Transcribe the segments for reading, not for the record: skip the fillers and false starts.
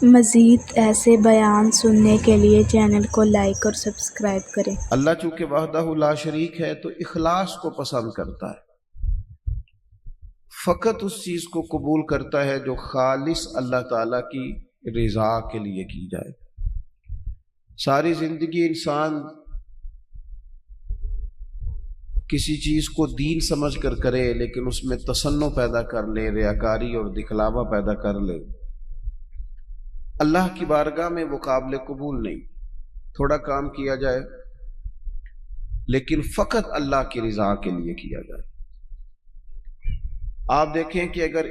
مزید ایسے بیان سننے کے لیے چینل کو لائک اور سبسکرائب کریں۔ اللہ چونکہ وحدہ لا شریک ہے تو اخلاص کو پسند کرتا ہے، فقط اس چیز کو قبول کرتا ہے جو خالص اللہ تعالیٰ کی رضا کے لیے کی جائے۔ ساری زندگی انسان کسی چیز کو دین سمجھ کر کرے لیکن اس میں تصنع پیدا کر لے، ریاکاری اور دکھلاوا پیدا کر لے، اللہ کی بارگاہ میں وہ قابل قبول نہیں۔ تھوڑا کام کیا جائے لیکن فقط اللہ کی رضا کے لیے کیا جائے۔ آپ دیکھیں کہ اگر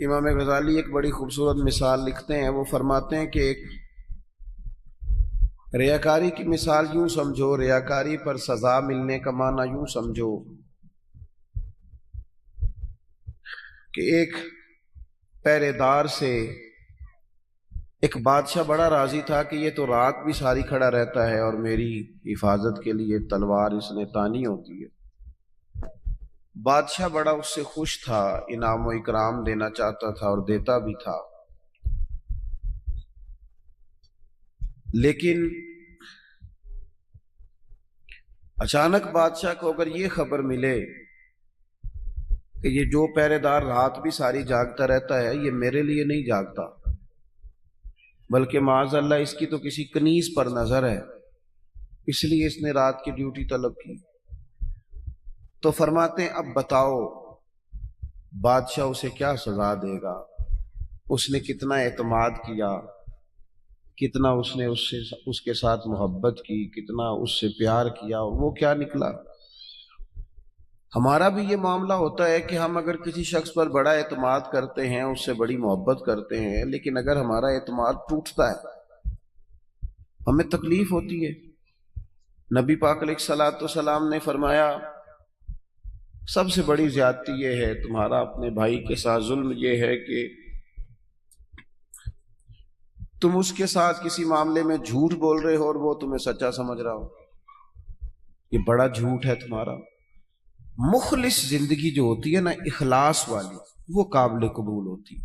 امام غزالی ایک بڑی خوبصورت مثال لکھتے ہیں، وہ فرماتے ہیں کہ ایک ریاکاری کی مثال یوں سمجھو، ریاکاری پر سزا ملنے کا معنی یوں سمجھو کہ ایک پہرے دار سے ایک بادشاہ بڑا راضی تھا کہ یہ تو رات بھی ساری کھڑا رہتا ہے اور میری حفاظت کے لیے تلوار اس نے تانی ہوتی ہے۔ بادشاہ بڑا اس سے خوش تھا، انعام و اکرام دینا چاہتا تھا اور دیتا بھی تھا، لیکن اچانک بادشاہ کو اگر یہ خبر ملے کہ یہ جو پہرے دار رات بھی ساری جاگتا رہتا ہے یہ میرے لیے نہیں جاگتا بلکہ معاذ اللہ اس کی تو کسی کنیز پر نظر ہے، اس لیے اس نے رات کی ڈیوٹی طلب کی، تو فرماتے ہیں اب بتاؤ بادشاہ اسے کیا سزا دے گا؟ اس نے کتنا اعتماد کیا، کتنا اس نے اس کے ساتھ محبت کی، کتنا اس سے پیار کیا، اور وہ کیا نکلا۔ ہمارا بھی یہ معاملہ ہوتا ہے کہ ہم اگر کسی شخص پر بڑا اعتماد کرتے ہیں، اس سے بڑی محبت کرتے ہیں، لیکن اگر ہمارا اعتماد ٹوٹتا ہے ہمیں تکلیف ہوتی ہے۔ نبی پاک علیہ الصلوۃ والسلام نے فرمایا سب سے بڑی زیادتی یہ ہے تمہارا اپنے بھائی کے ساتھ ظلم، یہ ہے کہ تم اس کے ساتھ کسی معاملے میں جھوٹ بول رہے ہو اور وہ تمہیں سچا سمجھ رہا ہو، یہ بڑا جھوٹ ہے تمہارا۔ مخلص زندگی جو ہوتی ہے نا، اخلاص والی، وہ قابل قبول ہوتی ہے۔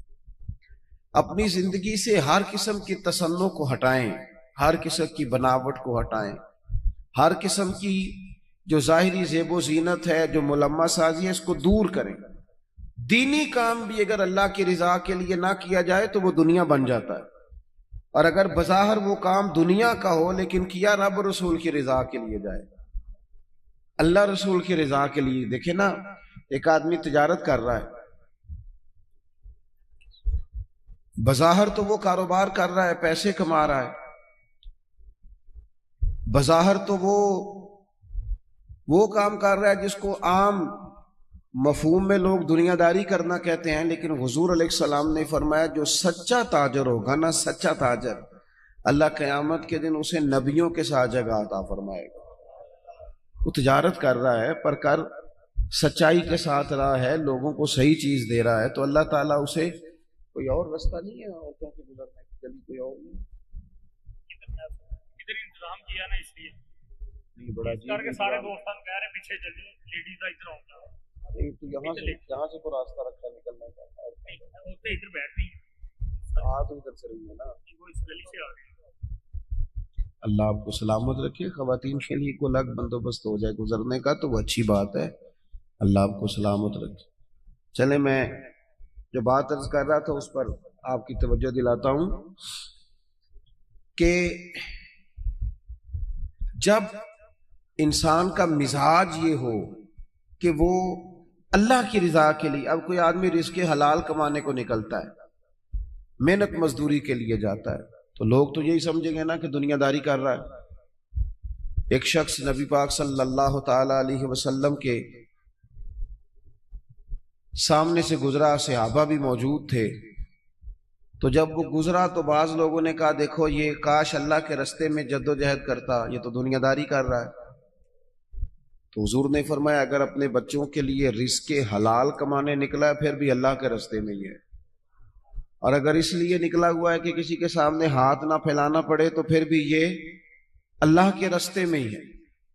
اپنی زندگی سے ہر قسم کی تصنع کو ہٹائیں، ہر قسم کی بناوٹ کو ہٹائیں، ہر قسم کی جو ظاہری زیب و زینت ہے، جو ملمہ سازی ہے، اس کو دور کریں۔ دینی کام بھی اگر اللہ کی رضا کے لیے نہ کیا جائے تو وہ دنیا بن جاتا ہے، اور اگر بظاہر وہ کام دنیا کا ہو لیکن کیا رب رسول کی رضا کے لیے جائے، اللہ رسول کی رضا کے لیے۔ دیکھیں نا، ایک آدمی تجارت کر رہا ہے، بظاہر تو وہ کاروبار کر رہا ہے، پیسے کما رہا ہے، بظاہر تو وہ کام کر رہا ہے جس کو عام مفہوم میں لوگ دنیا داری کرنا کہتے ہیں، لیکن حضور علیہ السلام نے فرمایا جو سچا تاجر ہوگا نا، سچا تاجر، اللہ قیامت کے دن اسے نبیوں کے ساتھ جگہ عطا فرمائے گا۔ وہ تجارت کر رہا ہے پر کر سچائی کے ساتھ رہا ہے، لوگوں کو صحیح چیز دے رہا ہے، تو اللہ تعالیٰ اسے کوئی اور رستہ نہیں ہے عورتوں کے گزرنے کی، چلی کوئی اور نہیں ادھر انتظام کیا نا، اس لیے بڑا کر کے سارے دوستان کہہ رہے پیچھے چل جاؤ، لیڈیز کا ادھر آؤں تو یہاں سے تو راستہ رکھا نکلنا چاہتا ہے، ادھر بیٹھ رہی تو ادھر سے رہی ہے نا۔ وہ اس گلی سے آ رہی ہے۔ اللہ آپ کو سلامت رکھے۔ خواتین کے لیے کوئی الگ بندوبست ہو جائے گزرنے کا تو وہ اچھی بات ہے، اللہ آپ کو سلامت رکھے۔ چلیں، میں جو بات عرض کر رہا تھا اس پر آپ کی توجہ دلاتا ہوں کہ جب انسان کا مزاج یہ ہو کہ وہ اللہ کی رضا کے لیے، اب کوئی آدمی رزق حلال کمانے کو نکلتا ہے، محنت مزدوری کے لیے جاتا ہے، تو لوگ تو یہی سمجھیں گے نا کہ دنیا داری کر رہا ہے۔ ایک شخص نبی پاک صلی اللہ تعالی علیہ وسلم کے سامنے سے گزرا، صحابہ بھی موجود تھے، تو جب وہ گزرا تو بعض لوگوں نے کہا دیکھو یہ کاش اللہ کے رستے میں جد و جہد کرتا، یہ تو دنیا داری کر رہا ہے۔ تو حضور نے فرمایا اگر اپنے بچوں کے لیے رزق حلال کمانے نکلا ہے پھر بھی اللہ کے رستے میں ہی ہے، اور اگر اس لیے نکلا ہوا ہے کہ کسی کے سامنے ہاتھ نہ پھیلانا پڑے تو پھر بھی یہ اللہ کے رستے میں ہی ہے۔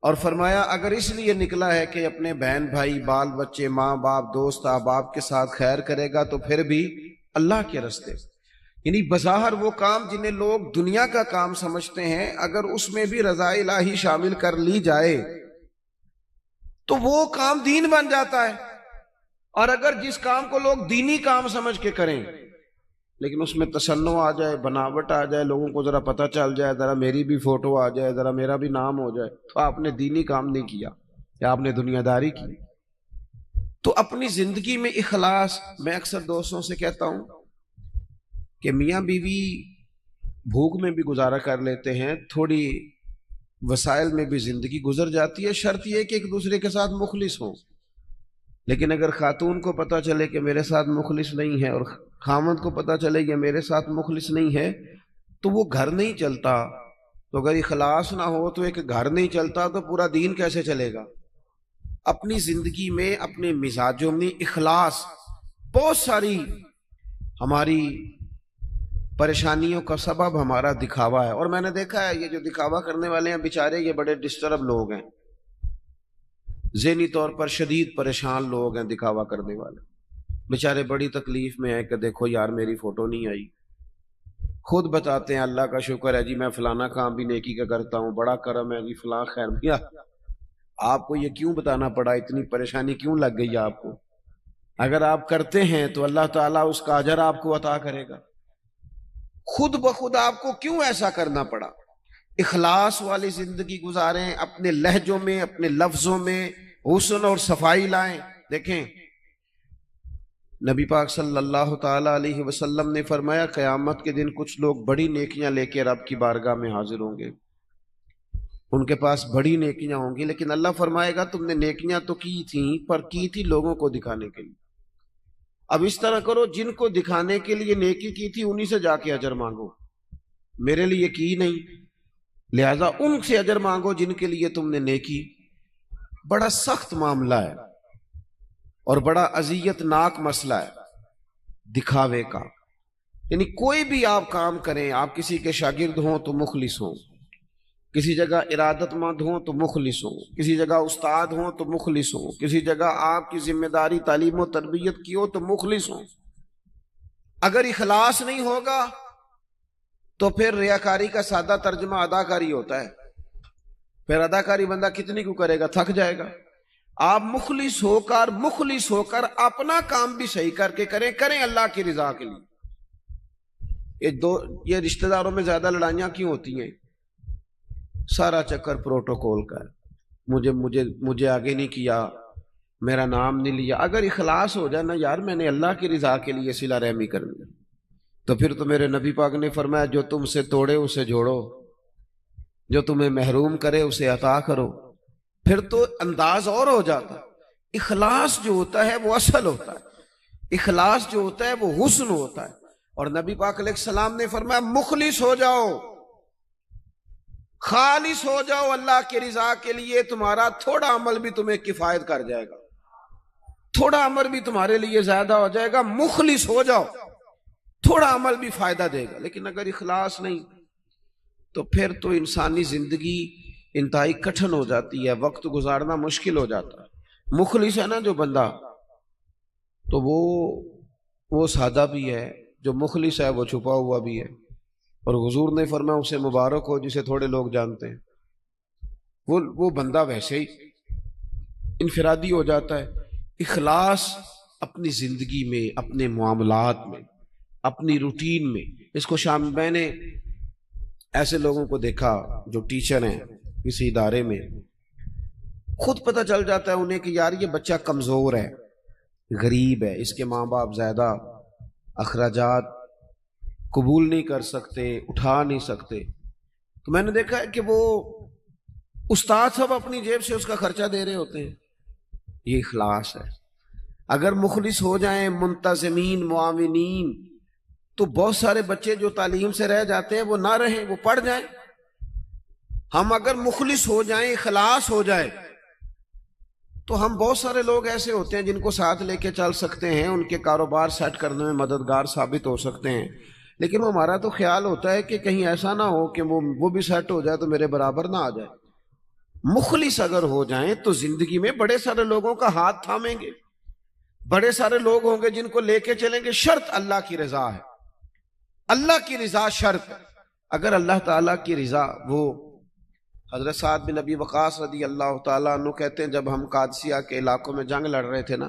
اور فرمایا اگر اس لیے نکلا ہے کہ اپنے بہن بھائی، بال بچے، ماں باپ، دوست احباب کے ساتھ خیر کرے گا تو پھر بھی اللہ کے رستے۔ یعنی بظاہر وہ کام جنہیں لوگ دنیا کا کام سمجھتے ہیں، اگر اس میں بھی رضا الہی شامل کر لی جائے تو وہ کام دین بن جاتا ہے۔ اور اگر جس کام کو لوگ دینی کام سمجھ کے کریں لیکن اس میں تصنع آ جائے، بناوٹ آ جائے، لوگوں کو ذرا پتہ چل جائے، ذرا میری بھی فوٹو آ جائے، ذرا میرا بھی نام ہو جائے، تو آپ نے دینی کام نہیں کیا یا آپ نے دنیا داری کی۔ تو اپنی زندگی میں اخلاص، میں اکثر دوستوں سے کہتا ہوں کہ میاں بیوی بھوک میں بھی گزارا کر لیتے ہیں، تھوڑی وسائل میں بھی زندگی گزر جاتی ہے، شرط یہ کہ ایک دوسرے کے ساتھ مخلص ہوں۔ لیکن اگر خاتون کو پتہ چلے کہ میرے ساتھ مخلص نہیں ہے اور خاوند کو پتہ چلے کہ میرے ساتھ مخلص نہیں ہے تو وہ گھر نہیں چلتا۔ تو اگر اخلاص نہ ہو تو ایک گھر نہیں چلتا تو پورا دین کیسے چلے گا؟ اپنی زندگی میں، اپنے مزاجوں میں اخلاص، بہت ساری ہماری پریشانیوں کا سبب ہمارا دکھاوا ہے، اور میں نے دیکھا ہے یہ جو دکھاوا کرنے والے ہیں بیچارے یہ بڑے ڈسٹرب لوگ ہیں، ذہنی طور پر شدید پریشان لوگ ہیں دکھاوا کرنے والے، بیچارے بڑی تکلیف میں ہیں کہ دیکھو یار میری فوٹو نہیں آئی، خود بتاتے ہیں اللہ کا شکر ہے جی میں فلانا کام بھی نیکی کا کرتا ہوں، بڑا کرم ہے جی فلاں خیر بھیا۔ آپ کو یہ کیوں بتانا پڑا؟ اتنی پریشانی کیوں لگ گئی آپ کو؟ اگر آپ کرتے ہیں تو اللہ تعالیٰ اس کا اجر آپ کو عطا کرے گا۔ خود بخود آپ کو کیوں ایسا کرنا پڑا؟ اخلاص والی زندگی گزاریں، اپنے لہجوں میں، اپنے لفظوں میں حسن اور صفائی لائیں۔ دیکھیں نبی پاک صلی اللہ تعالی علیہ وسلم نے فرمایا قیامت کے دن کچھ لوگ بڑی نیکیاں لے کے رب کی بارگاہ میں حاضر ہوں گے، ان کے پاس بڑی نیکیاں ہوں گی، لیکن اللہ فرمائے گا تم نے نیکیاں تو کی تھیں پر کی تھی لوگوں کو دکھانے کے لیے۔ اب اس طرح کرو جن کو دکھانے کے لیے نیکی کی تھی انہی سے جا کے اجر مانگو، میرے لیے کی نہیں، لہذا ان سے اجر مانگو جن کے لیے تم نے نیکی۔ بڑا سخت معاملہ ہے اور بڑا اذیت ناک مسئلہ ہے دکھاوے کا۔ یعنی کوئی بھی آپ کام کریں، آپ کسی کے شاگرد ہوں تو مخلص ہوں، کسی جگہ ارادت مند ہوں تو مخلص ہوں، کسی جگہ استاد ہوں تو مخلص ہوں، کسی جگہ آپ کی ذمہ داری تعلیم و تربیت کی ہو تو مخلص ہوں۔ اگر اخلاص نہیں ہوگا تو پھر ریاکاری کا سادہ ترجمہ اداکاری ہوتا ہے، پھر اداکاری بندہ کتنی کو کرے گا، تھک جائے گا۔ آپ مخلص ہو کر اپنا کام بھی صحیح کر کے کریں اللہ کی رضا کے لیے۔ یہ رشتہ داروں میں زیادہ لڑائیاں کیوں ہوتی ہیں؟ سارا چکر پروٹوکول کا ہے، مجھے آگے نہیں کیا، میرا نام نہیں لیا۔ اگر اخلاص ہو جائے نا یار میں نے اللہ کی رضا کے لیے صلہ رحمی کرنی، تو پھر تو میرے نبی پاک نے فرمایا جو تم سے توڑے اسے جوڑو، جو تمہیں محروم کرے اسے عطا کرو۔ پھر تو انداز اور ہو جاتا۔ اخلاص جو ہوتا ہے وہ اصل ہوتا ہے، اخلاص جو ہوتا ہے وہ حسن ہوتا ہے۔ اور نبی پاک علیہ السلام نے فرمایا مخلص ہو جاؤ، خالص ہو جاؤ اللہ کی رضا کے لیے، تمہارا تھوڑا عمل بھی تمہیں کفایت کر جائے گا، تھوڑا عمل بھی تمہارے لیے زیادہ ہو جائے گا۔ مخلص ہو جاؤ، تھوڑا عمل بھی فائدہ دے گا۔ لیکن اگر اخلاص نہیں تو پھر تو انسانی زندگی انتہائی کٹھن ہو جاتی ہے، وقت گزارنا مشکل ہو جاتا ہے۔ مخلص ہے نا جو بندہ تو وہ سادہ بھی ہے، جو مخلص ہے وہ چھپا ہوا بھی ہے، اور حضور نے فرمایا اسے مبارک ہو جسے تھوڑے لوگ جانتے ہیں۔ وہ بندہ ویسے ہی انفرادی ہو جاتا ہے۔ اخلاص اپنی زندگی میں، اپنے معاملات میں، اپنی روٹین میں، اس کو میں نے ایسے لوگوں کو دیکھا جو ٹیچر ہیں کسی ادارے میں، خود پتہ چل جاتا ہے انہیں کہ یار یہ بچہ کمزور ہے، غریب ہے، اس کے ماں باپ زیادہ اخراجات قبول نہیں کر سکتے، اٹھا نہیں سکتے، تو میں نے دیکھا ہے کہ وہ استاد سب اپنی جیب سے اس کا خرچہ دے رہے ہوتے ہیں۔ یہ اخلاص ہے۔ اگر مخلص ہو جائیں، منتظمین، معاونین، تو بہت سارے بچے جو تعلیم سے رہ جاتے ہیں وہ نہ رہیں، وہ پڑھ جائیں۔ ہم اگر مخلص ہو جائیں، اخلاص ہو جائے، تو ہم بہت سارے لوگ ایسے ہوتے ہیں جن کو ساتھ لے کے چل سکتے ہیں، ان کے کاروبار سیٹ کرنے میں مددگار ثابت ہو سکتے ہیں۔ لیکن ہمارا تو خیال ہوتا ہے کہ کہیں ایسا نہ ہو کہ وہ بھی سیٹ ہو جائے تو میرے برابر نہ آ جائے۔ مخلص اگر ہو جائیں تو زندگی میں بڑے سارے لوگوں کا ہاتھ تھامیں گے، بڑے سارے لوگ ہوں گے جن کو لے کے چلیں گے، شرط اللہ کی رضا ہے۔ اللہ کی رضا شرط ہے. اگر اللہ تعالیٰ کی رضا، وہ حضرت سعد بن ابی وقاص رضی اللہ تعالیٰ عنہ کہتے ہیں جب ہم قادسیہ کے علاقوں میں جنگ لڑ رہے تھے نا،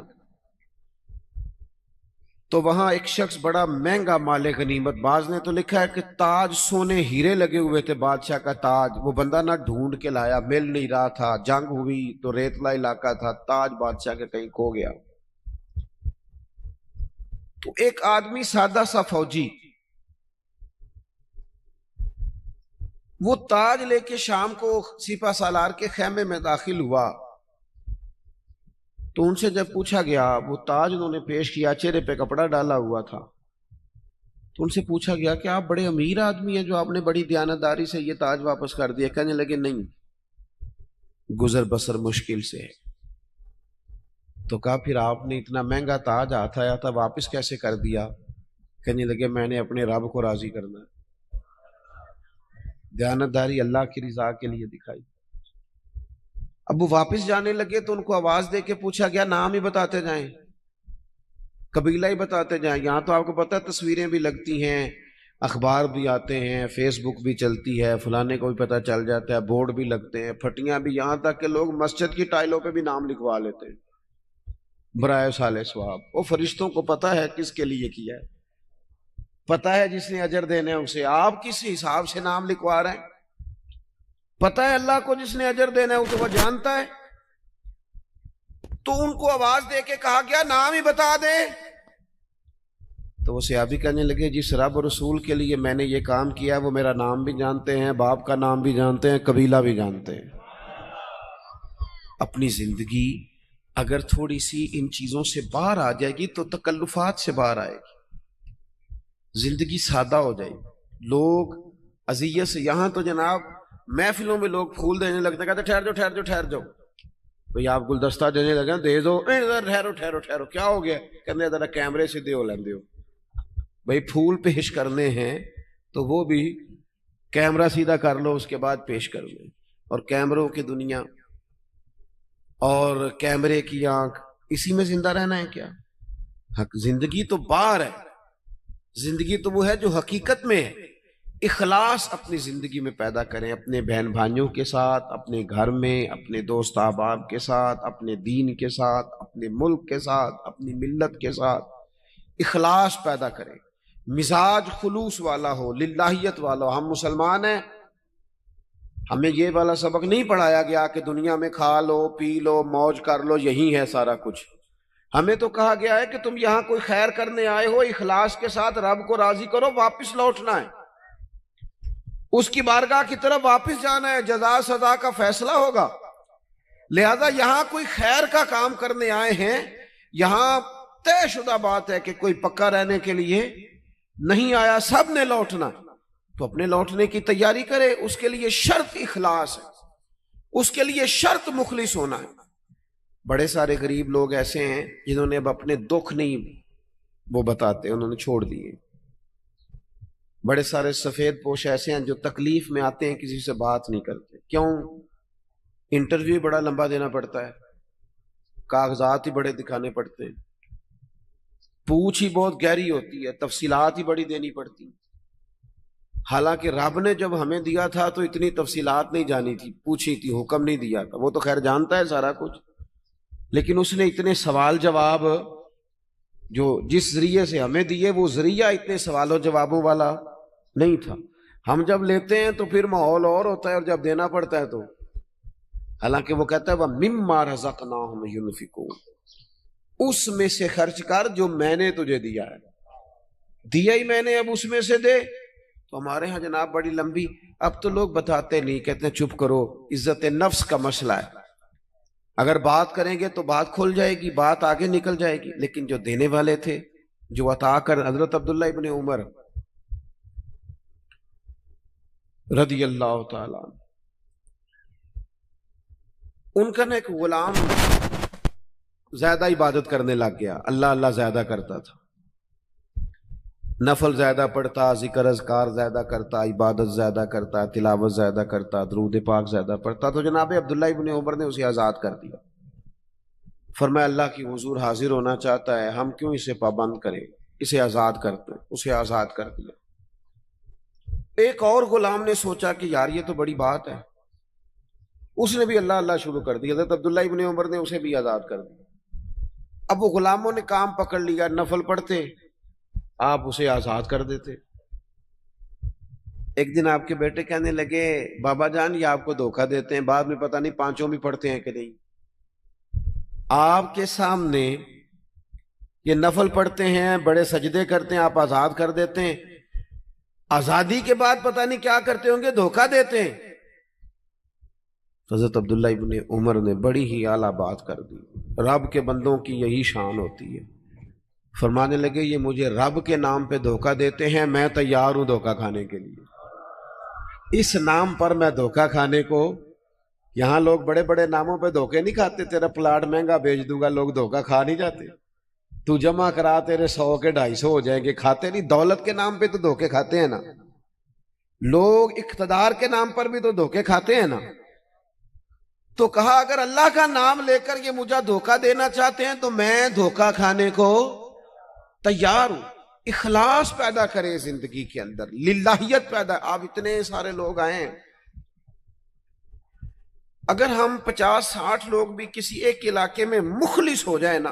تو وہاں ایک شخص بڑا مہنگا مال غنیمت، بعض نے تو لکھا ہے کہ تاج سونے ہیرے لگے ہوئے تھے، بادشاہ کا تاج، وہ بندہ نہ ڈھونڈ کے لایا، مل نہیں رہا تھا، جنگ ہوئی تو ریتلا علاقہ تھا، تاج بادشاہ کے کہیں کھو گیا. تو ایک آدمی سادہ سا فوجی وہ تاج لے کے شام کو سپہ سالار کے خیمے میں داخل ہوا، تو ان سے جب پوچھا گیا، وہ تاج انہوں نے پیش کیا، چہرے پہ کپڑا ڈالا ہوا تھا، تو ان سے پوچھا گیا کہ آپ بڑے امیر آدمی ہیں جو آپ نے بڑی دیانتداری سے یہ تاج واپس کر دیا. کہنے لگے نہیں، گزر بسر مشکل سے ہے. تو کہا پھر آپ نے اتنا مہنگا تاج ہاتھ آیا تھا واپس کیسے کر دیا؟ کہنے لگے میں نے اپنے رب کو راضی کرنا ہے. دیانتداری اللہ کی رضا کے لیے دکھائی. اب وہ واپس جانے لگے تو ان کو آواز دے کے پوچھا گیا نام ہی بتاتے جائیں، قبیلہ ہی بتاتے جائیں. یہاں تو آپ کو پتہ ہے تصویریں بھی لگتی ہیں، اخبار بھی آتے ہیں، فیس بک بھی چلتی ہے، فلانے کو بھی پتہ چل جاتا ہے، بورڈ بھی لگتے ہیں، پھٹیاں بھی، یہاں تک کہ لوگ مسجد کی ٹائلوں پہ بھی نام لکھوا لیتے ہیں برائے صالح ثواب. وہ فرشتوں کو پتہ ہے کس کے لیے کیا ہے، پتہ ہے جس نے اجر دینا ہے اسے. آپ کس حساب سے نام لکھوا رہے ہیں؟ پتہ ہے اللہ کو جس نے اجر دینا ہے اسے وہ جانتا ہے. تو ان کو آواز دے کے کہا گیا نام ہی بتا دے. تو وہ صحابی کہنے لگے جس رب اور رسول کے لیے میں نے یہ کام کیا وہ میرا نام بھی جانتے ہیں، باپ کا نام بھی جانتے ہیں، قبیلہ بھی جانتے ہیں. اپنی زندگی اگر تھوڑی سی ان چیزوں سے باہر آ جائے گی تو تکلفات سے باہر آئے گی، زندگی سادہ ہو جائے گی. لوگ اذیت سے، یہاں تو جناب محفلوں میں لوگ پھول دینے لگتے ہیں، کہتے ٹھہر جاؤ ٹھہر جاؤ ٹھہر جاؤ، بھئی آپ گلدستہ دینے لگے دے دو، ٹھہرو ٹھہرو ٹھہرو، کیا ہو گیا؟ کہنے ذرا کیمرے سیدھے ہو لیندے ہو. بھئی پھول پیش کرنے ہیں تو وہ بھی کیمرہ سیدھا کر لو، اس کے بعد پیش کر لو. اور کیمروں کی دنیا اور کیمرے کی آنکھ، اسی میں زندہ رہنا ہے کیا؟ زندگی تو باہر ہے، زندگی تو وہ ہے جو حقیقت میں ہے. اخلاص اپنی زندگی میں پیدا کریں، اپنے بہن بھائیوں کے ساتھ، اپنے گھر میں، اپنے دوست احباب کے ساتھ، اپنے دین کے ساتھ، اپنے ملک کے ساتھ، اپنی ملت کے ساتھ اخلاص پیدا کریں. مزاج خلوص والا ہو، للہیت والا ہو. ہم مسلمان ہیں، ہمیں یہ والا سبق نہیں پڑھایا گیا کہ دنیا میں کھا لو پی لو موج کر لو یہی ہے سارا کچھ. ہمیں تو کہا گیا ہے کہ تم یہاں کوئی خیر کرنے آئے ہو، اخلاص کے ساتھ رب کو راضی کرو، واپس لوٹنا ہے، اس کی بارگاہ کی طرف واپس جانا ہے، جزا سزا کا فیصلہ ہوگا. لہذا یہاں کوئی خیر کا کام کرنے آئے ہیں، یہاں طے شدہ بات ہے کہ کوئی پکا رہنے کے لیے نہیں آیا، سب نے لوٹنا. تو اپنے لوٹنے کی تیاری کرے، اس کے لیے شرط اخلاص ہے، اس کے لیے شرط مخلص ہونا ہے. بڑے سارے غریب لوگ ایسے ہیں جنہوں نے اب اپنے دکھ نہیں وہ بتاتے، انہوں نے چھوڑ دیے. بڑے سارے سفید پوش ایسے ہیں جو تکلیف میں آتے ہیں کسی سے بات نہیں کرتے. کیوں؟ انٹرویو بڑا لمبا دینا پڑتا ہے، کاغذات ہی بڑے دکھانے پڑتے ہیں، پوچھ ہی بہت گہری ہوتی ہے، تفصیلات ہی بڑی دینی پڑتی. حالانکہ رب نے جب ہمیں دیا تھا تو اتنی تفصیلات نہیں جانی تھی، پوچھی تھی، حکم نہیں دیا تھا. وہ تو خیر جانتا ہے سارا کچھ، لیکن اس نے اتنے سوال جواب جو جس ذریعے سے ہمیں دیے وہ ذریعہ اتنے سوال و جوابوں والا نہیں تھا. ہم جب لیتے ہیں تو پھر ماحول اور ہوتا ہے، اور جب دینا پڑتا ہے تو حالانکہ وہ کہتا ہے وَمِمَّا رَزَقْنَاهُمْ يُنْفِقُونَ، اس میں سے خرچ کر جو میں نے تجھے دیا ہے. دیا ہی میں نے، اب اس میں سے دے. تو ہمارے ہاں جناب بڑی لمبی، اب تو لوگ بتاتے نہیں، کہتے ہیں چپ کرو، عزت نفس کا مسئلہ ہے، اگر بات کریں گے تو بات کھل جائے گی، بات آگے نکل جائے گی. لیکن جو دینے والے تھے، جو عطا کر، حضرت عبداللہ ابن عمر رضی اللہ تعالیٰ عنہ، ان کا نا ایک غلام زیادہ عبادت کرنے لگ گیا، اللہ اللہ زیادہ کرتا تھا، نفل زیادہ پڑھتا، ذکر اذکار زیادہ کرتا، عبادت زیادہ کرتا، تلاوت زیادہ کرتا، درود پاک زیادہ پڑھتا. تو جناب عبداللہ ابن عمر نے اسے آزاد کر دیا. فرمایا اللہ کی حضور حاضر ہونا چاہتا ہے، ہم کیوں اسے پابند کریں، اسے آزاد کرتے، اسے آزاد کر دیا. ایک اور غلام نے سوچا کہ یار یہ تو بڑی بات ہے، اس نے بھی اللہ اللہ شروع کر دیا. حضرت عبداللہ ابن عمر نے اسے بھی آزاد کر دیا. اب وہ غلاموں نے کام پکڑ لیا، نفل پڑھتے آپ اسے آزاد کر دیتے. ایک دن آپ کے بیٹے کہنے لگے بابا جان یہ آپ کو دھوکہ دیتے ہیں، بعد میں پتہ نہیں پانچوں بھی پڑھتے ہیں کہ نہیں. آپ کے سامنے یہ نفل پڑھتے ہیں، بڑے سجدے کرتے ہیں، آپ آزاد کر دیتے ہیں، آزادی کے بعد پتہ نہیں کیا کرتے ہوں گے، دھوکہ دیتے ہیں. حضرت عبداللہ ابن عمر نے بڑی ہی اعلیٰ بات کر دی. رب کے بندوں کی یہی شان ہوتی ہے. فرمانے لگے یہ مجھے رب کے نام پہ دھوکہ دیتے ہیں، میں تیار ہوں دھوکہ کھانے کے لیے. اس نام پر میں دھوکہ کھانے کو، یہاں لوگ بڑے بڑے ناموں پہ دھوکے نہیں کھاتے، تیرا پلاٹ مہنگا بیچ دوں گا، لوگ دھوکہ کھا نہیں جاتے. تو جمع کرا تیرے 100 کے 250 ہو جائیں گے، کھاتے نہیں. دولت کے نام پہ تو دھوکے کھاتے ہیں نا لوگ، اقتدار کے نام پر بھی تو دھوکے کھاتے ہیں نا. تو کہا اگر اللہ کا نام لے کر یہ مجھے دھوکہ دینا چاہتے ہیں تو میں دھوکہ کھانے کو تیار ہوں. اخلاص پیدا کرے زندگی کے اندر، للہیت پیدا. آپ اتنے سارے لوگ آئے ہیں، اگر ہم 50-60 لوگ بھی کسی ایک علاقے میں مخلص ہو جائے نا،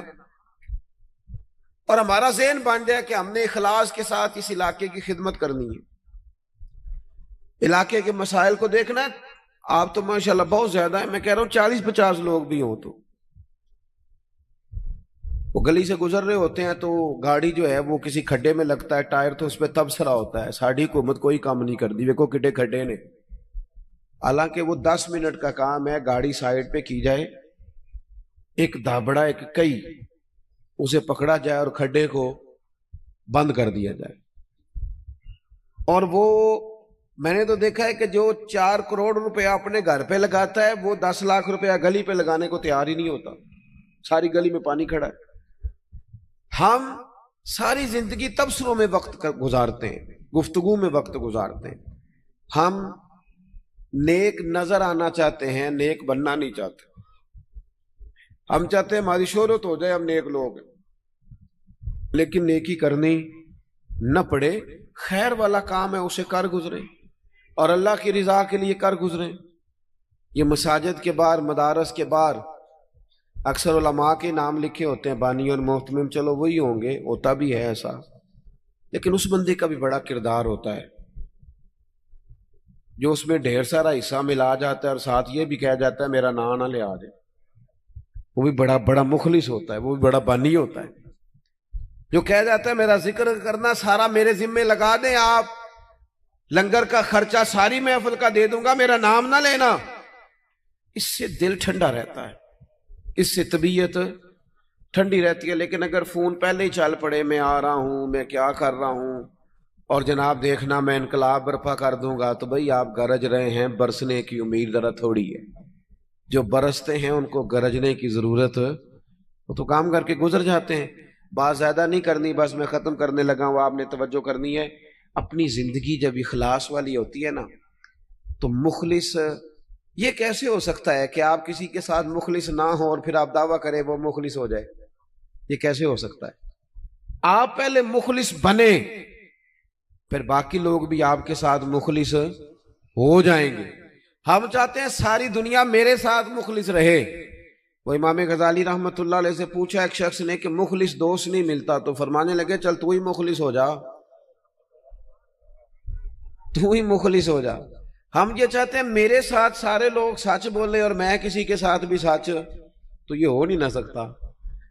اور ہمارا ذہن بن جائے کہ ہم نے اخلاص کے ساتھ اس علاقے کی خدمت کرنی ہے، علاقے کے مسائل کو دیکھنا ہے. آپ تو ماشاءاللہ بہت زیادہ ہے، میں کہہ رہا ہوں 40-50 لوگ بھی ہوں تو وہ گلی سے گزر رہے ہوتے ہیں تو گاڑی جو ہے وہ کسی کھڈے میں لگتا ہے، ٹائر تو اس پہ تبصرہ ہوتا ہے. ساڑھی حکومت کوئی کام نہیں کر دی، ویکو کٹے کھڈے نے. حالانکہ وہ 10 منٹ کا کام ہے، گاڑی سائڈ پہ کی جائے، ایک دھابڑا ایک کئی اسے پکڑا جائے اور کھڈے کو بند کر دیا جائے. اور وہ میں نے تو دیکھا ہے کہ جو 4 کروڑ روپے اپنے گھر پہ لگاتا ہے وہ 10 لاکھ روپیہ گلی پہ لگانے کو تیار ہی نہیں ہوتا. ساری گلی میں پانی کھڑا ہے. ہم ساری زندگی تبصروں میں وقت گزارتے ہیں، گفتگو میں وقت گزارتے ہیں. ہم نیک نظر آنا چاہتے ہیں، نیک بننا نہیں چاہتے. ہم چاہتے ہیں ہماری شہرت ہو جائے، ہم نیک لوگ ہیں، لیکن نیکی کرنی نہ پڑے. خیر والا کام ہے اسے کر گزریں، اور اللہ کی رضا کے لیے کر گزریں. یہ مساجد کے باہر، مدارس کے باہر اکثر علماء کے نام لکھے ہوتے ہیں، بانی اور محتمم، چلو وہی ہوں گے، ہوتا بھی ہے ایسا، لیکن اس بندے کا بھی بڑا کردار ہوتا ہے جو اس میں ڈھیر سارا حصہ ملا جاتا ہے اور ساتھ یہ بھی کہہ جاتا ہے میرا نام نہ لے آ جائے. وہ بھی بڑا بڑا مخلص ہوتا ہے، وہ بھی بڑا بانی ہوتا ہے جو کہہ جاتا ہے میرا ذکر کرنا سارا میرے ذمے لگا دیں، آپ لنگر کا خرچہ ساری محفل کا دے دوں گا، میرا نام نہ لینا. اس سے دل ٹھنڈا رہتا ہے، اس سے طبیعت ٹھنڈی رہتی ہے. لیکن اگر فون پہلے ہی چل پڑے میں آ رہا ہوں، میں کیا کر رہا ہوں، اور جناب دیکھنا میں انقلاب برپا کر دوں گا، تو بھئی آپ گرج رہے ہیں، برسنے کی امید ذرا تھوڑی ہے. جو برستے ہیں ان کو گرجنے کی ضرورت، وہ تو کام کر کے گزر جاتے ہیں. بات زیادہ نہیں کرنی، بس میں ختم کرنے لگا ہوں، آپ نے توجہ کرنی ہے. اپنی زندگی جب اخلاص والی ہوتی ہے نا تو مخلص. یہ کیسے ہو سکتا ہے کہ آپ کسی کے ساتھ مخلص نہ ہو اور پھر آپ دعویٰ کریں وہ مخلص ہو جائے؟ یہ کیسے ہو سکتا ہے؟ آپ پہلے مخلص بنے، پھر باقی لوگ بھی آپ کے ساتھ مخلص ہو جائیں گے. ہم چاہتے ہیں ساری دنیا میرے ساتھ مخلص رہے. وہ امام غزالی رحمت اللہ علیہ سے پوچھا ایک شخص نے کہ مخلص دوست نہیں ملتا، تو فرمانے لگے چل تو ہی مخلص ہو جا، تو ہی مخلص ہو جا. ہم یہ چاہتے ہیں میرے ساتھ سارے لوگ سچ بولیں اور میں کسی کے ساتھ بھی سچ، تو یہ ہو نہیں نہ سکتا.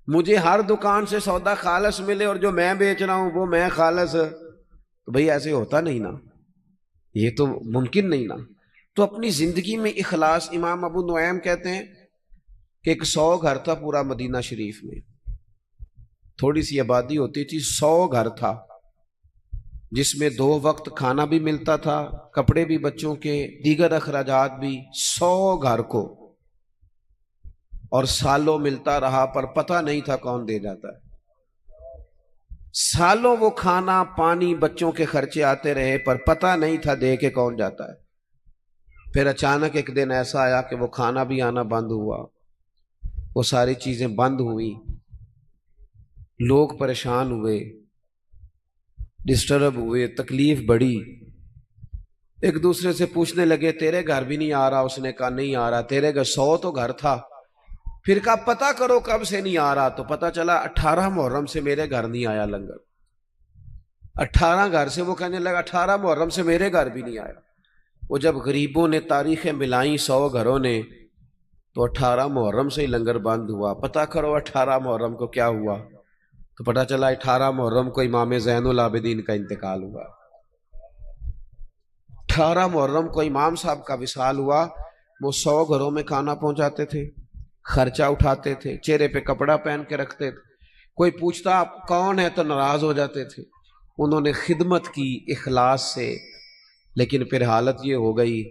مجھے ہر دکان سے سودا خالص ملے اور جو میں بیچ رہا ہوں وہ میں خالص، تو بھئی ایسے ہوتا نہیں نا، یہ تو ممکن نہیں نا. تو اپنی زندگی میں اخلاص. امام ابو نعیم کہتے ہیں کہ ایک 100 گھر تھا پورا مدینہ شریف میں، تھوڑی سی آبادی ہوتی تھی، 100 گھر تھا جس میں 2 وقت کھانا بھی ملتا تھا، کپڑے بھی بچوں کے، دیگر اخراجات بھی. 100 گھر کو، اور سالوں ملتا رہا پر پتہ نہیں تھا کون دے جاتا ہے. سالوں وہ کھانا پانی بچوں کے خرچے آتے رہے پر پتہ نہیں تھا دے کے کون جاتا ہے. پھر اچانک ایک دن ایسا آیا کہ وہ کھانا بھی آنا بند ہوا، وہ ساری چیزیں بند ہوئی، لوگ پریشان ہوئے، ڈسٹرب ہوئے، تکلیف بڑھی. ایک دوسرے سے پوچھنے لگے تیرے گھر بھی نہیں آ رہا؟ اس نے کہا نہیں آ رہا۔ تیرے گھر 100 تو گھر تھا۔ پھر کہا پتہ کرو کب سے نہیں آ رہا، تو پتہ چلا 18 محرم سے میرے گھر نہیں آیا لنگر۔ 18 گھر سے وہ کہنے لگا 18 محرم سے میرے گھر بھی نہیں آیا۔ وہ جب غریبوں نے تاریخیں ملائیں 100 گھروں نے، تو 18 محرم سے ہی لنگر بند ہوا۔ پتہ کرو 18 محرم کو کیا ہوا، تو پتہ چلا 18 محرم کو امام زین العابدین کا انتقال ہوا۔ 18 محرم کو امام صاحب کا وصال ہوا۔ وہ 100 گھروں میں کھانا پہنچاتے تھے، خرچہ اٹھاتے تھے، چہرے پہ کپڑا پہن کے رکھتے تھے۔ کوئی پوچھتا آپ کون ہے تو ناراض ہو جاتے تھے۔ انہوں نے خدمت کی اخلاص سے، لیکن پھر حالت یہ ہو گئی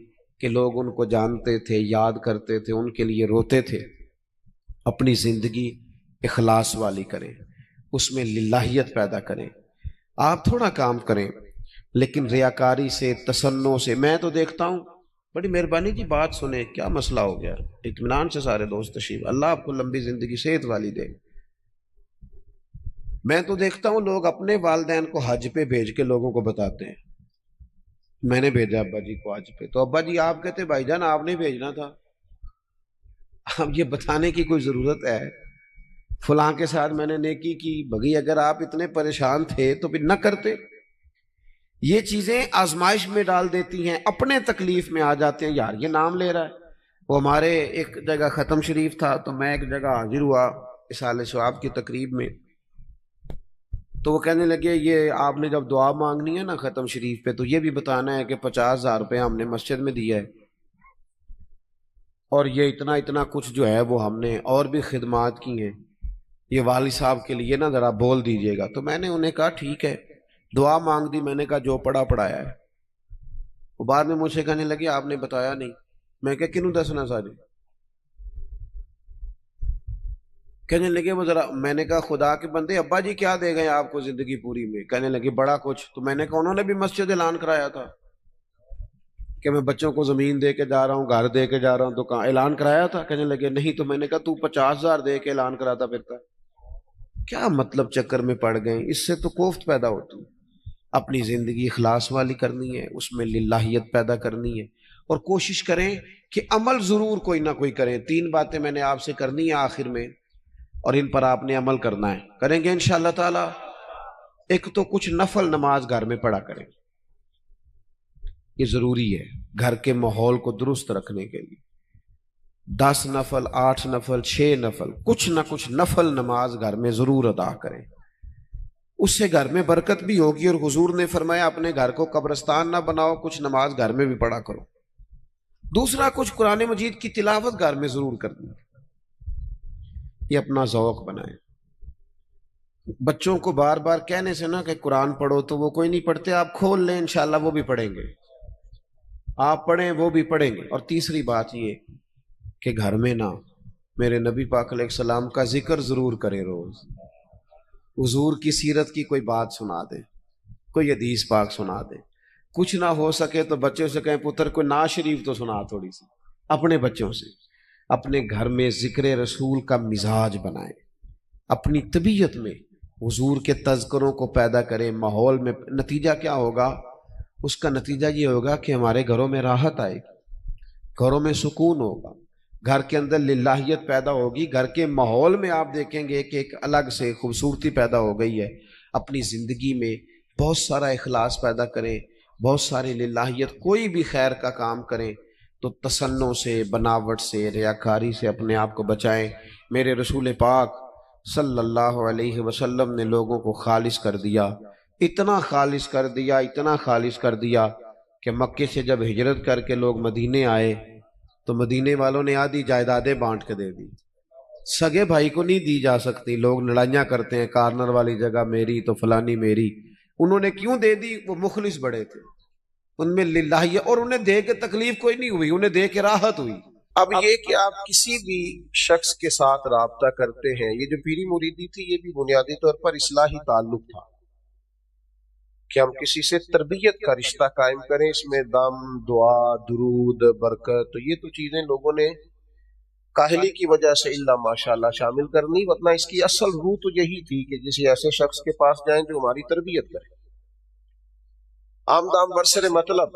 کہ لوگ ان کو جانتے تھے، یاد کرتے تھے، ان کے لیے روتے تھے۔ اپنی زندگی اخلاص والی کریں، اس میں للہیت پیدا کریں۔ آپ تھوڑا کام کریں لیکن ریاکاری سے، تسنع سے۔ میں تو دیکھتا ہوں، بڑی مہربانی کی بات سنیں، کیا مسئلہ ہو گیا؟ اطمینان سے سارے دوست تشریف، اللہ آپ کو لمبی زندگی صحت والی دے۔ میں تو دیکھتا ہوں لوگ اپنے والدین کو حج پہ بھیج کے لوگوں کو بتاتے ہیں میں نے بھیجا ابا جی کو حج پہ، تو ابا جی آپ کہتے بھائی جان آپ نے بھیجنا تھا۔ اب یہ بتانے کی کوئی ضرورت ہے؟ فلاں کے ساتھ میں نے نیکی کی، بھگی اگر آپ اتنے پریشان تھے تو پھر نہ کرتے۔ یہ چیزیں آزمائش میں ڈال دیتی ہیں، اپنے تکلیف میں آ جاتے ہیں۔ یار یہ نام لے رہا ہے۔ وہ ہمارے ایک جگہ ختم شریف تھا، تو میں ایک جگہ حاضر ہوا اصالہ ثواب کی تقریب میں، تو وہ کہنے لگے یہ آپ نے جب دعا مانگنی ہے نا ختم شریف پہ، تو یہ بھی بتانا ہے کہ 50,000 روپے ہم نے مسجد میں دیا ہے، اور یہ اتنا اتنا کچھ جو ہے وہ ہم نے اور بھی خدمات کی ہیں، یہ والد صاحب کے لیے نا ذرا بول دیجئے گا۔ تو میں نے انہیں کہا ٹھیک ہے، دعا مانگ دی۔ میں نے کہا جو پڑھا پڑھایا ہے۔ وہ بعد میں مجھ سے کہنے لگے آپ نے بتایا نہیں۔ میں کہا کنوں دسنا سارے؟ کہنے لگے وہ ذرا، میں نے کہا خدا کے بندے ابا جی کیا دے گئے آپ کو زندگی پوری میں؟ کہنے لگے بڑا کچھ۔ تو میں نے کہا انہوں نے بھی مسجد اعلان کرایا تھا کہ میں بچوں کو زمین دے کے جا رہا ہوں، گھر دے کے جا رہا ہوں، تو کہاں اعلان کرایا تھا؟ کہنے لگے نہیں۔ تو میں نے کہا تو 50,000 دے کے اعلان کراتا پھرتا، کیا مطلب چکر میں پڑ گئے؟ اس سے تو کوفت پیدا ہوتی۔ اپنی زندگی اخلاص والی کرنی ہے، اس میں للہیت پیدا کرنی ہے، اور کوشش کریں کہ عمل ضرور کوئی نہ کوئی کریں۔ 3 باتیں میں نے آپ سے کرنی ہے آخر میں، اور ان پر آپ نے عمل کرنا ہے، کریں گے انشاءاللہ تعالی۔ ایک تو کچھ نفل نماز گھر میں پڑھا کریں، یہ ضروری ہے گھر کے ماحول کو درست رکھنے کے لیے۔ 10 نفل، 8 نفل، 6 نفل، کچھ نہ کچھ نفل نماز گھر میں ضرور ادا کریں، اس سے گھر میں برکت بھی ہوگی۔ اور حضور نے فرمایا اپنے گھر کو قبرستان نہ بناؤ، کچھ نماز گھر میں بھی پڑھا کرو۔ دوسرا، کچھ قرآن مجید کی تلاوت گھر میں ضرور کرنی، یہ اپنا ذوق بنائیں۔ بچوں کو بار بار کہنے سے نا کہ قرآن پڑھو تو وہ کوئی نہیں پڑھتے، آپ کھول لیں انشاءاللہ وہ بھی پڑھیں گے، آپ پڑھیں وہ بھی پڑھیں گے۔ اور تیسری بات یہ کہ گھر میں نا میرے نبی پاک علیہ السلام کا ذکر ضرور کریں، روز حضور کی سیرت کی کوئی بات سنا دیں، کوئی حدیث پاک سنا دیں۔ کچھ نہ ہو سکے تو بچوں سے کہیں پتر کوئی نعت شریف تو سنا تھوڑی سی، اپنے بچوں سے۔ اپنے گھر میں ذکر رسول کا مزاج بنائیں، اپنی طبیعت میں حضور کے تذکروں کو پیدا کریں ماحول میں۔ نتیجہ کیا ہوگا؟ اس کا نتیجہ یہ ہوگا کہ ہمارے گھروں میں راحت آئے گی، گھروں میں سکون ہوگا، گھر کے اندر للہیت پیدا ہوگی، گھر کے ماحول میں آپ دیکھیں گے کہ ایک الگ سے خوبصورتی پیدا ہو گئی ہے۔ اپنی زندگی میں بہت سارا اخلاص پیدا کریں، بہت ساری للہیت۔ کوئی بھی خیر کا کام کریں تو تصنع سے، بناوٹ سے، ریاکاری سے اپنے آپ کو بچائیں۔ میرے رسول پاک صلی اللہ علیہ وسلم نے لوگوں کو خالص کر دیا، اتنا خالص کر دیا، اتنا خالص کر دیا کہ مکے سے جب ہجرت کر کے لوگ مدینے آئے تو مدینے والوں نے آدھی جائیدادیں بانٹ کے دے دی، سگے بھائی کو نہیں دی جا سکتی۔ لوگ لڑائیاں کرتے ہیں، کارنر والی جگہ میری تو فلانی میری۔ انہوں نے کیوں دے دی؟ وہ مخلص بڑے تھے، ان میں للہیت، اور انہیں دے کے تکلیف کوئی نہیں ہوئی، انہیں دے کے راحت ہوئی۔ اب یہ کہ آپ کسی بھی شخص کے ساتھ رابطہ کرتے ہیں، یہ جو پیری مریدی تھی یہ بھی بنیادی طور پر اصلاحی تعلق تھا کہ ہم کسی سے تربیت کا رشتہ قائم کریں، اس میں دم، دعا، درود، برکت، تو یہ تو چیزیں لوگوں نے کاہلی کی وجہ سے الا ماشاءاللہ شامل کرنی، ورنہ اس کی اصل روح تو یہی تھی کہ کسی ایسے شخص کے پاس جائیں جو ہماری تربیت کرے۔ عام دام برسر مطلب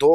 2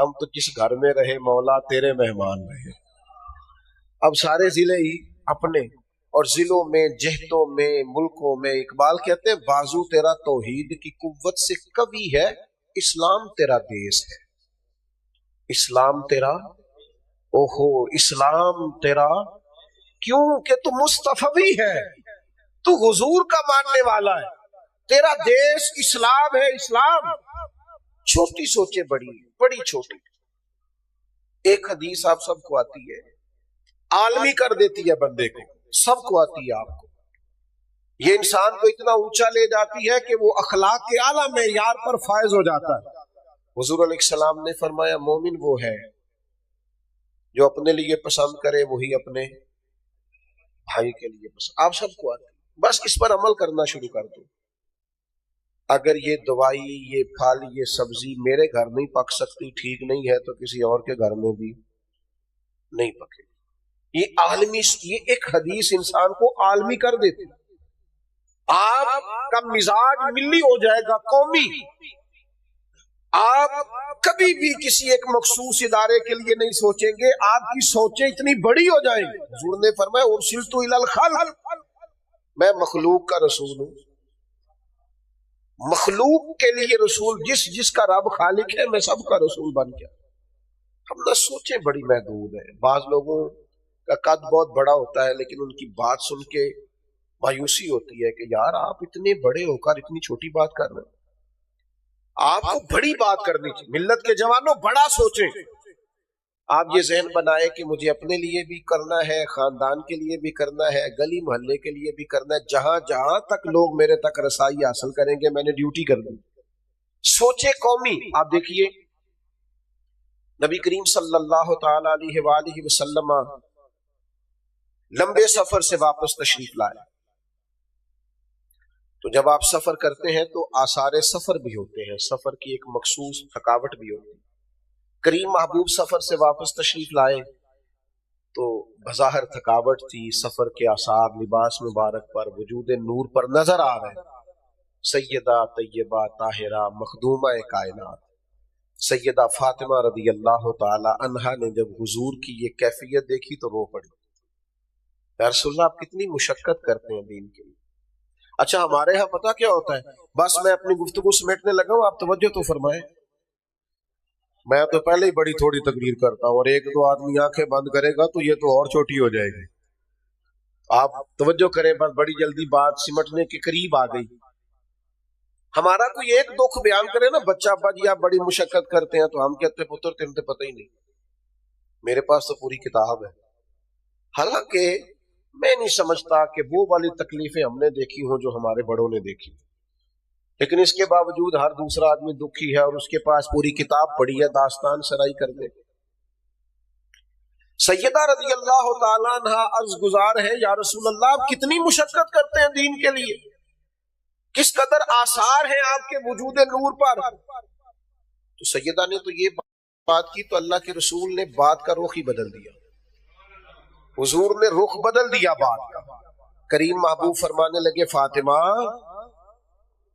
ہم تو جس گھر میں رہے مولا تیرے مہمان رہے. اب سارے ضلع ہی اپنے، اور ضلعوں میں، جہتوں میں، ملکوں میں. اقبال کہتے ہیں بازو تیرا توحید کی قوت سے قوی ہے، اسلام تیرا دیس ہے. اسلام تیرا، اوہو اسلام تیرا، کیوں کہ تو مصطفی ہے، تو حضور کا ماننے والا ہے، تیرا دیس اسلام ہے. اسلام چھوٹی سوچے بڑی، بڑی چھوٹی. ایک حدیث آپ سب کو آتی ہے، عالمی کر دیتی ہے بندے کو، سب کو آتی ہے. آپ کو یہ انسان کو اتنا اونچا لے جاتی ہے کہ وہ اخلاق کے اعلیٰ معیار پر فائز ہو جاتا ہے. حضور علیہ السلام نے فرمایا مومن وہ ہے جو اپنے لیے پسند کرے وہی اپنے بھائی کے لیے پسند. آپ سب کو آتی ہے، بس اس پر عمل کرنا شروع کر دو. اگر یہ دوائی، یہ پھل، یہ سبزی میرے گھر نہیں پک سکتی، ٹھیک نہیں ہے، تو کسی اور کے گھر میں بھی نہیں پکے. یہ عالمی، یہ ایک حدیث انسان کو عالمی کر دیتی. آپ کا مزاج ملی ہو جائے گا، قومی. آپ کبھی بھی کسی ایک مخصوص ادارے کے لیے نہیں سوچیں گے، آپ کی سوچیں اتنی بڑی ہو جائیں گی. حضور نے فرمایا ارسلت الی الخلق، میں مخلوق کا رسول ہوں. مخلوق کے لیے رسول، جس کا رب خالق ہے، میں سب کا رسول بن گیا. ہم نہ سوچیں بڑی محدود ہے. بعض لوگوں کا قد بہت بڑا ہوتا ہے لیکن ان کی بات سن کے مایوسی ہوتی ہے کہ یار آپ اتنے بڑے ہو کر اتنی چھوٹی بات کر رہے ہیں. آپ کو بڑی بات کرنی چاہیے. ملت کے جوانوں بڑا سوچیں. آپ یہ ذہن بنائے کہ مجھے اپنے لیے بھی کرنا ہے، خاندان کے لیے بھی کرنا ہے، گلی محلے کے لیے بھی کرنا ہے. جہاں جہاں تک لوگ میرے تک رسائی حاصل کریں گے میں نے ڈیوٹی کر دی. سوچے قومی. آپ دیکھیے نبی کریم صلی اللہ تعالی علیہ وآلہ وسلم لمبے سفر سے واپس تشریف لائے. تو جب آپ سفر کرتے ہیں تو آثار سفر بھی ہوتے ہیں، سفر کی ایک مخصوص تھکاوٹ بھی ہوتی ہے. کریم محبوب سفر سے واپس تشریف لائے تو بظاہر تھکاوٹ تھی، سفر کے آثار لباس مبارک پر، وجود نور پر نظر آ رہے. سیدہ طیبہ طاہرہ مخدومہ کائنات سیدہ فاطمہ رضی اللہ تعالی عنہا نے جب حضور کی یہ کیفیت دیکھی تو رو پڑی. یا رسول اللہ آپ کتنی مشقت کرتے ہیں دین کے لیے. اچھا ہمارے ہاں پتہ کیا ہوتا ہے، بس میں اپنی گفتگو سمیٹنے لگا ہوں، آپ توجہ تو فرمائیں. میں تو پہلے ہی بڑی تھوڑی تقریر کرتا ہوں، اور ایک دو آدمی آنکھیں بند کرے گا تو یہ تو اور چھوٹی ہو جائے گی. آپ توجہ کریں، بس بڑی جلدی بات سمٹنے کے قریب آ گئی. ہمارا کوئی ایک دکھ بیان کرے نا، بچہ بچ یا بڑی مشقت کرتے ہیں تو ہم کہتے ہیں پتر تم تو پتہ ہی نہیں، میرے پاس تو پوری کتاب ہے. حالانکہ میں نہیں سمجھتا کہ وہ والی تکلیفیں ہم نے دیکھی ہوں جو ہمارے بڑوں نے دیکھی، لیکن اس کے باوجود ہر دوسرا آدمی دکھی ہے اور اس کے پاس پوری کتاب پڑھی ہے داستان سرائی کرنے. سیدہ رضی اللہ تعالیٰ عنہ عرض گزار ہے یا رسول اللہ آپ کتنی مشقت کرتے ہیں دین کے لیے، کس قدر آثار ہیں آپ کے وجود نور پر. تو سیدہ نے تو یہ بات کی تو اللہ کے رسول نے بات کا رخ ہی بدل دیا. حضور نے رخ بدل دیا بات کا. کریم محبوب فرمانے لگے فاطمہ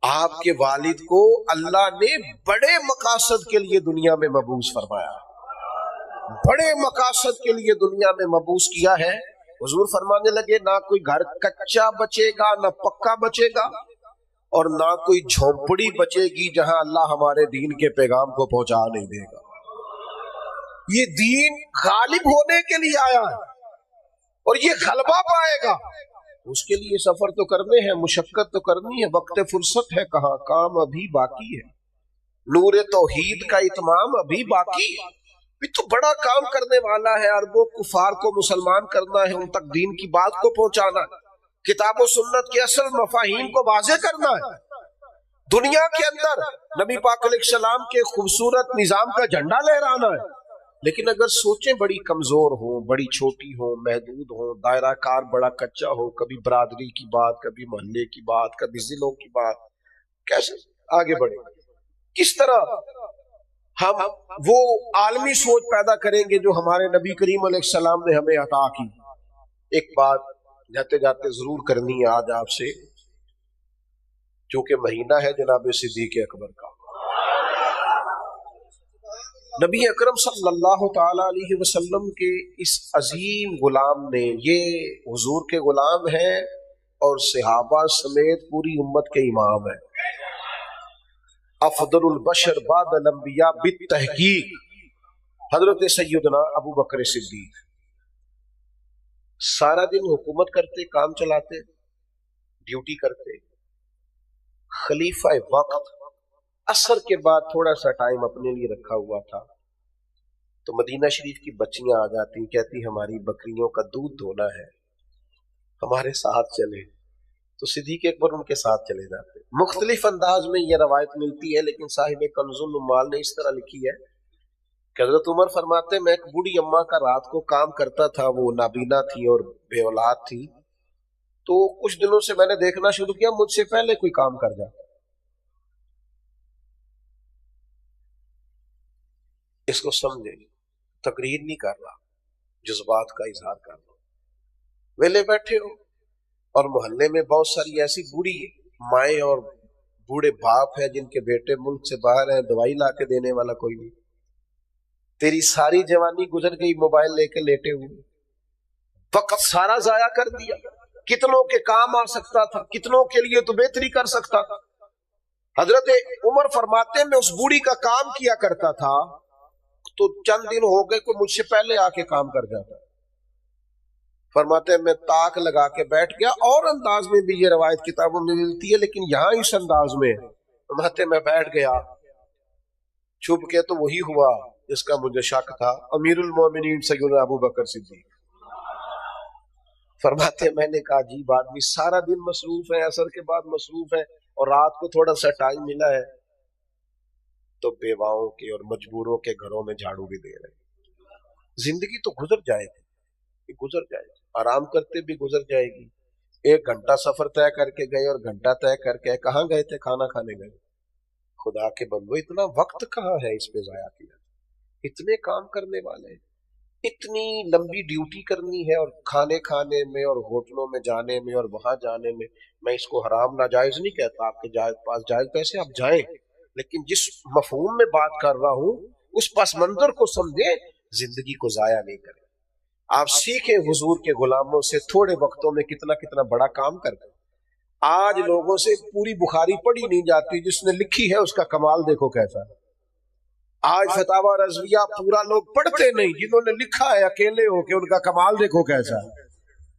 آپ کے والد کو اللہ نے بڑے مقاصد کے لیے دنیا میں مبعوث فرمایا، بڑے مقاصد کے لیے دنیا میں مبعوث کیا ہے. حضور فرمانے لگے نہ کوئی گھر کچا بچے گا، نہ پکا بچے گا، اور نہ کوئی جھونپڑی بچے گی جہاں اللہ ہمارے دین کے پیغام کو پہنچا نہیں دے گا. یہ دین غالب ہونے کے لیے آیا ہے اور یہ غلبہ پائے گا. اس کے لیے سفر تو کرنے ہیں، مشقت تو کرنی ہے، وقت فرصت ہے کہاں، کام ابھی باقی ہے، نور توحید کا اتمام ابھی باقی ہے. بھی تو بڑا کام کرنے والا ہے، عربوں کفار کو مسلمان کرنا ہے، ان تک دین کی بات کو پہنچانا ہے، کتاب و سنت کے اصل مفاہیم کو واضح کرنا ہے. دنیا کے اندر نبی پاک علیہ السلام کے خوبصورت نظام کا جھنڈا لہرانا ہے. لیکن اگر سوچیں بڑی کمزور ہوں، بڑی چھوٹی ہوں، محدود ہوں، دائرہ کار بڑا کچا ہو، کبھی برادری کی بات، کبھی محلے کی بات، کبھی ضلعوں کی بات، کیسے آگے بڑھیں؟ کس طرح ہم وہ عالمی سوچ پیدا کریں گے جو ہمارے نبی کریم علیہ السلام نے ہمیں عطا کی؟ ایک بات جاتے جاتے ضرور کرنی ہے آج آپ سے، چونکہ مہینہ ہے جناب صدیق اکبر کا. نبی اکرم صلی اللہ تعالی علیہ وسلم کے اس عظیم غلام نے، یہ حضور کے غلام ہیں اور صحابہ سمیت پوری امت کے امام ہیں، افضل البشر بعد الانبیاء بالتحقیق، حضرت سیدنا ابو بکر صدیق سارا دن حکومت کرتے، کام چلاتے، ڈیوٹی کرتے، خلیفہ وقت عصر کے بعد تھوڑا سا ٹائم اپنے لیے رکھا ہوا تھا، تو مدینہ شریف کی بچیاں آ جاتی، کہتی ہماری بکریوں کا دودھ دھونا ہے، ہمارے ساتھ چلے، تو صدیق اکبر ان کے ساتھ چلے جاتے۔ مختلف انداز میں یہ روایت ملتی ہے، لیکن صاحب کنز العمال نے اس طرح لکھی ہے کہ حضرت عمر فرماتے میں ایک بوڑھی اماں کا رات کو کام کرتا تھا، وہ نابینا تھی اور بے اولاد تھی، تو کچھ دنوں سے میں نے دیکھنا شروع کیا مجھ سے پہلے کوئی کام کر جاتا، اس کو سمجھے، تقریر نہیں کر رہا، جذبات کا اظہار کر رہا، ویلے بیٹھے ہو اور محلے میں بہت ساری ایسی بوڑھی مائیں اور بوڑھے باپ ہیں جن کے بیٹے ملک سے باہر ہیں، دوائی لا کے دینے والا کوئی نہیں، تیری ساری جوانی گزر گئی موبائل لے کے لیٹے ہوئے، وقت سارا ضائع کر دیا، کتنوں کے کام آ سکتا تھا، کتنوں کے لیے تو بہتری کر سکتا تھا۔ حضرت عمر فرماتے میں اس بوڑھی کا کام کیا کرتا تھا تو چند دن ہو گئے کوئی مجھ سے پہلے آ کے کام کر جاتا، فرماتے میں تاک لگا کے بیٹھ گیا، اور انداز میں بھی یہ روایت کتابوں میں ملتی ہے لیکن یہاں اس انداز میں، فرماتے میں بیٹھ گیا، چھپ کے تو وہی ہوا جس کا مجھے شک تھا، امیر المومنین سیدنا ابو بکر صدیق۔ فرماتے میں نے کہا عجیب آدمی، سارا دن مصروف ہے، عصر کے بعد مصروف ہے، اور رات کو تھوڑا سا ٹائم ملا ہے تو بیواؤں کے اور مجبوروں کے گھروں میں جھاڑو بھی دے رہے ہیں۔ زندگی تو گزر جائے گی، گزر جائے گی، آرام کرتے بھی گزر جائے گی، 1 گھنٹہ سفر طے کر کے گئے اور گھنٹہ طے کر کے کہاں گئے تھے؟ کھانا کھانے گئے۔ خدا کے بندو اتنا وقت کہاں ہے اس پہ ضائع کیا، اتنے کام کرنے والے ہیں، اتنی لمبی ڈیوٹی کرنی ہے، اور کھانے کھانے میں اور ہوٹلوں میں جانے میں اور وہاں جانے میں، میں اس کو حرام ناجائز نہیں کہتا، آپ کے پاس جائز پیسے آپ جائیں، لیکن جس مفہوم میں بات کر رہا ہوں اس پس منظر کو سمجھیں، زندگی کو ضائع نہیں کریں۔ آپ سیکھیں حضور کے غلاموں سے، تھوڑے وقتوں میں کتنا کتنا بڑا کام کر دیں۔ آج لوگوں سے پوری بخاری پڑھی نہیں جاتی، جس نے لکھی ہے اس کا کمال دیکھو کیسا ہے۔ آج فتاوی رضویہ پورا لوگ پڑھتے نہیں، جنہوں نے لکھا ہے اکیلے ہو کے ان کا کمال دیکھو کیسا ہے۔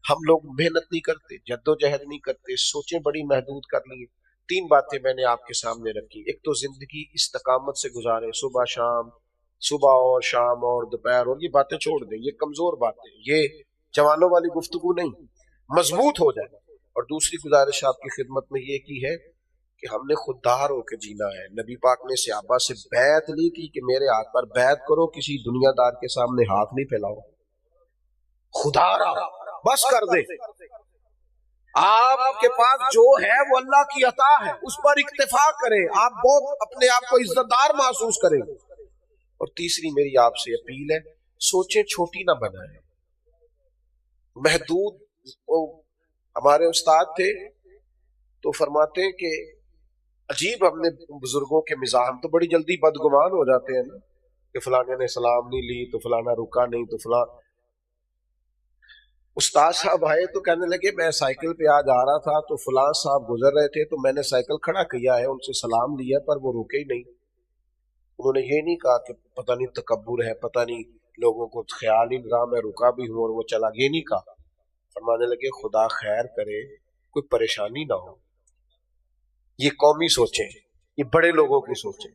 ہم لوگ محنت نہیں کرتے، جد و جہد نہیں کرتے، سوچیں بڑی محدود کر لی۔ 3 باتیں میں نے آپ کے سامنے رکھی، ایک تو زندگی استقامت سے گزارے، صبح شام، صبح اور شام اور دوپہر، اور یہ باتیں چھوڑ دیں، یہ کمزور باتیں، یہ جوانوں والی گفتگو نہیں، مضبوط ہو جائے۔ اور دوسری گزارش آپ کی خدمت میں یہ کی ہے کہ ہم نے خوددار ہو کے جینا ہے۔ نبی پاک نے صحابہ سے بیعت لی تھی کہ میرے ہاتھ پر بیعت کرو، کسی دنیا دار کے سامنے ہاتھ نہیں پھیلاؤ، خدا را بس کر دے، آپ کے پاس جو ہے وہ اللہ کی عطا ہے، اس پر اکتفا کریں، آپ بہت اپنے آپ کو عزت دار محسوس کریں۔ اور تیسری میری آپ سے اپیل ہے، سوچیں چھوٹی نہ بنائیں، محدود۔ ہمارے استاد تھے تو فرماتے ہیں کہ عجیب، ہم نے بزرگوں کے مزاح، ہم تو بڑی جلدی بدگمان ہو جاتے ہیں نا کہ فلانے نے سلام نہیں لی تو فلانا رکا نہیں تو فلاں۔ استاد صاحب آئے تو کہنے لگے میں سائیکل پہ آ جا رہا تھا تو فلاں صاحب گزر رہے تھے تو میں نے سائیکل کھڑا کیا ہے، ان سے سلام لیا پر وہ رکے ہی نہیں۔ انہوں نے یہ نہیں کہا کہ پتہ نہیں تکبر ہے، پتہ نہیں لوگوں کو خیال ہی نظام میں رکا بھی ہوں اور وہ چلا، یہ نہیں کہا۔ فرمانے لگے خدا خیر کرے کوئی پریشانی نہ ہو۔ یہ قومی سوچیں، یہ بڑے لوگوں کی سوچیں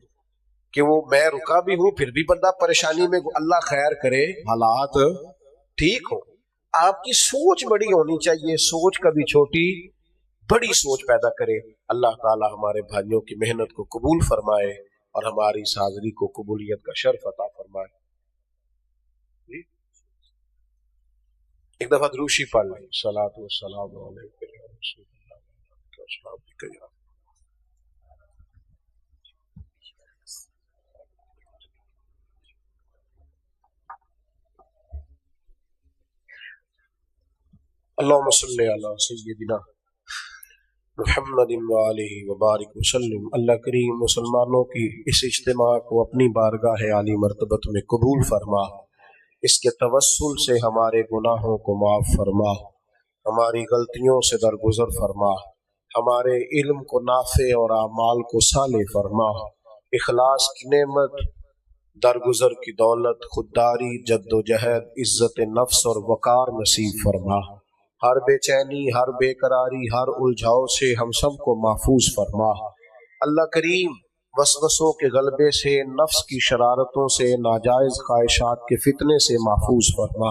کہ وہ میں رکا بھی ہوں پھر بھی بندہ پریشانی میں، اللہ خیر کرے حالات ٹھیک ہو۔ آپ کی سوچ بڑی ہونی چاہیے، سوچ کبھی چھوٹی، بڑی سوچ پیدا کرے۔ اللہ تعالی ہمارے بھائیوں کی محنت کو قبول فرمائے اور ہماری اس حاضری کو قبولیت کا شرف عطا فرمائے۔ ایک دفعہ دروشی پڑھ لیں، صلاۃ والسلام علیک یا رسول اللہ۔ اللہم صلی علی سیدنا محمد وآلہ وبارک وسلم۔ اللہ کریم مسلمانوں کی اس اجتماع کو اپنی بارگاہ عالی مرتبت میں قبول فرما، اس کے توسل سے ہمارے گناہوں کو معاف فرما، ہماری غلطیوں سے درگزر فرما، ہمارے علم کو نافع اور اعمال کو صالح فرما، اخلاص کی نعمت، درگزر کی دولت، خودداری، جد و جہد، عزت نفس اور وقار نصیب فرما، ہر بے چینی، ہر بے قراری، ہر الجھاؤ سے ہم سب کو محفوظ فرما۔ اللہ کریم وسوسوں کے غلبے سے، نفس کی شرارتوں سے، ناجائز خواہشات کے فتنے سے محفوظ فرما،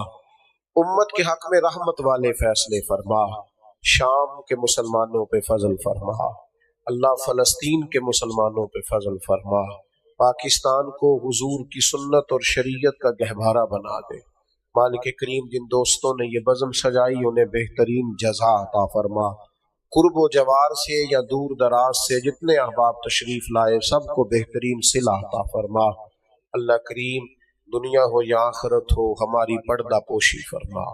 امت کے حق میں رحمت والے فیصلے فرما، شام کے مسلمانوں پہ فضل فرما، اللہ فلسطین کے مسلمانوں پہ فضل فرما، پاکستان کو حضور کی سنت اور شریعت کا گہوارہ بنا دے۔ مالک کریم جن دوستوں نے یہ بزم سجائی انہیں بہترین جزا عطا فرما، قرب و جوار سے یا دور دراز سے جتنے احباب تشریف لائے سب کو بہترین صلہ عطا فرما۔ اللہ کریم دنیا ہو یا آخرت ہو ہماری پردہ پوشی فرما،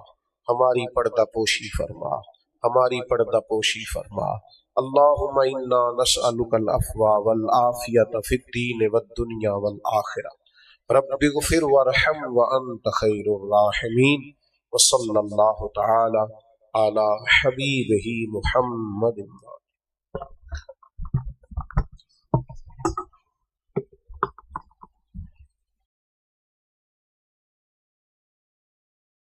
ہماری پردہ پوشی فرما، ہماری پردہ پوشی فرما۔ اللہم انا نسألک العفو والعافیۃ فی الدین والدنیا والآخرہ، رب اغفر وارحم وانت خیر الراحمین، وصلی اللہ تعالی علی حبیبہ محمد۔